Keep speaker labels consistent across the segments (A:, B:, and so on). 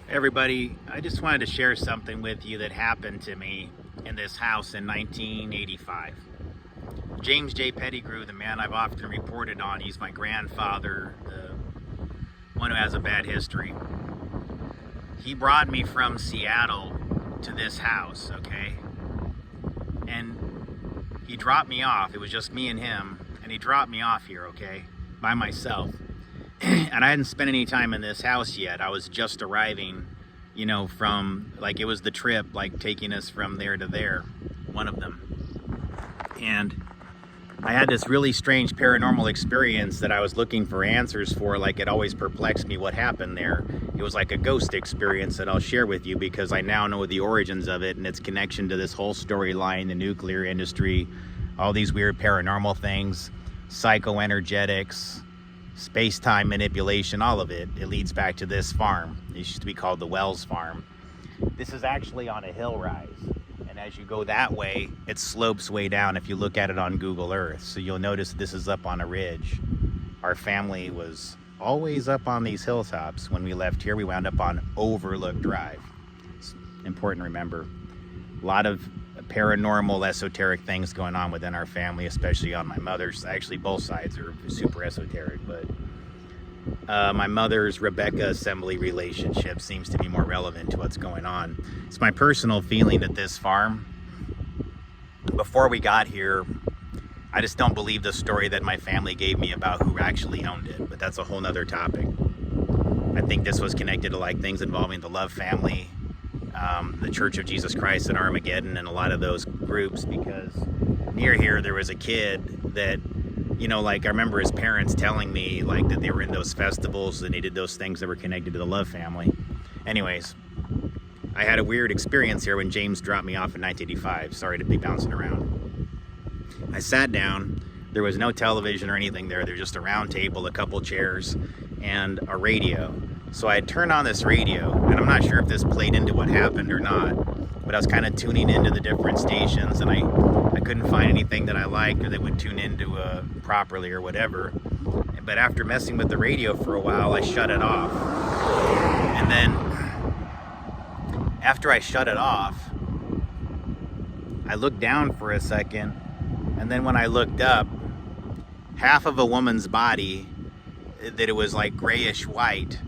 A: Everybody, I just wanted to share something with you that happened to me in this house in 1985. James J. Pettigrew, the man I've often reported on, he's my grandfather, the one who has a bad history. He brought me from Seattle to this house, okay? And he dropped me off. It was just me and him, and he dropped me off here, okay, by myself. And I hadn't spent any time in this house yet. I was just arriving, from, like, it was the trip, like, taking us from there to there, one of them. And I had this really strange paranormal experience that I was looking for answers for. Like, it always perplexed me what happened there. It was like a ghost experience that I'll share with you because I now know the origins of it and its connection to this whole storyline, the nuclear industry, all these weird paranormal things, psychoenergetics, space-time manipulation, all of it. It leads back to this farm. It used to be called the Wells Farm. This is actually on a hill rise. And as you go that way, it slopes way down if you look at it on Google Earth. So you'll notice this is up on a ridge. Our family was always up on these hilltops. When we left here, we wound up on Overlook Drive. It's important to remember. A lot of paranormal, esoteric things going on within our family, especially on my mother's. Actually, both sides are super esoteric, but my mother's Rebecca Assembly relationship seems to be more relevant to what's going on. It's my personal feeling that this farm, before we got here, I just don't believe the story that my family gave me about who actually owned it, but that's a whole nother topic. I think this was connected to like things involving the Love family, the Church of Jesus Christ in Armageddon, and a lot of those groups, because near here there was a kid that, like I remember his parents telling me like that they were in those festivals and they did those things that were connected to the Love family. Anyways, I had a weird experience here when James dropped me off in 1985. Sorry to be bouncing around. I sat down. There was no television or anything there. There's just a round table, a couple chairs, and a radio. So I had turned on this radio, and I'm not sure if this played into what happened or not, but I was kind of tuning into the different stations, and I couldn't find anything that I liked or that would tune into properly or whatever. But after messing with the radio for a while, I shut it off. And then after I shut it off, I looked down for a second, and then when I looked up, half of a woman's body, that it was like grayish white,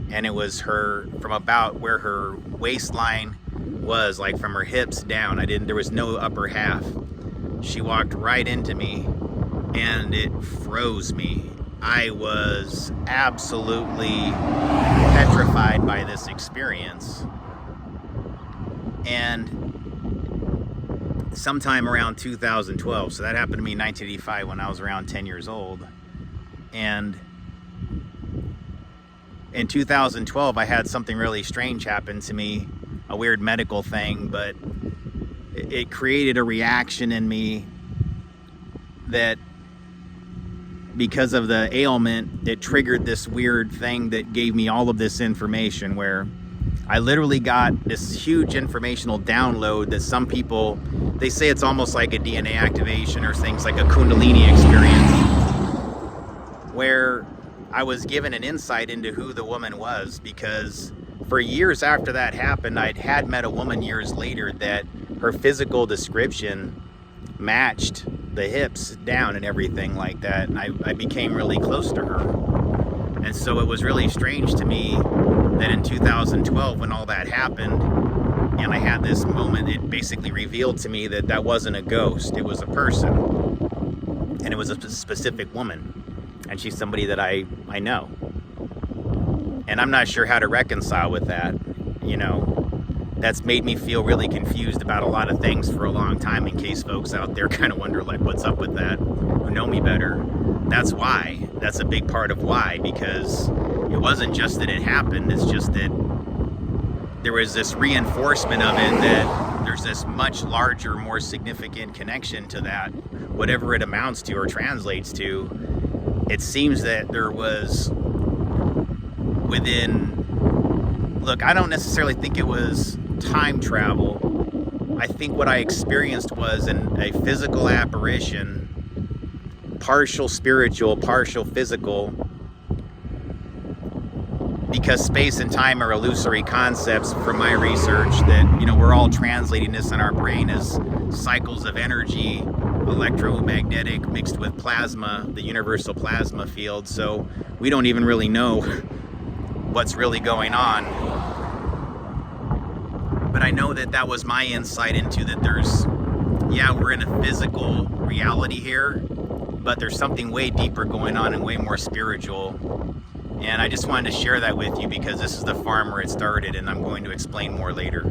A: and it was her from about where her waistline was, like from her hips down. There was no upper half. She walked right into me, and it froze me. I was absolutely petrified by this experience. And sometime around 2012, so that happened to me in 1985 when I was around 10 years old. And in 2012, I had something really strange happen to me, a weird medical thing, but it created a reaction in me that, because of the ailment, it triggered this weird thing that gave me all of this information, where I literally got this huge informational download that some people, they say it's almost like a DNA activation or things like a Kundalini experience, where I was given an insight into who the woman was, because for years after that happened, had met a woman years later that her physical description matched the hips down and everything like that. And I became really close to her. And so it was really strange to me that in 2012, when all that happened, and I had this moment, it basically revealed to me that that wasn't a ghost, it was a person. And it was a specific woman. And she's somebody that I know. And I'm not sure how to reconcile with that. That's made me feel really confused about a lot of things for a long time, in case folks out there kind of wonder, like, what's up with that, who know me better. That's why. That's a big part of why, because it wasn't just that it happened, it's just that there was this reinforcement of it, that there's this much larger, more significant connection to that, whatever it amounts to or translates to. It seems that there was look, I don't necessarily think it was time travel. I think what I experienced was a physical apparition, partial spiritual, partial physical, because space and time are illusory concepts from my research, that, you know, we're all translating this in our brain as cycles of energy, electromagnetic mixed with plasma, the universal plasma field. So we don't even really know what's really going on. But I know that that was my insight into that there's, yeah, we're in a physical reality here, but there's something way deeper going on and way more spiritual. And I just wanted to share that with you because this is the farm where it started, and I'm going to explain more later.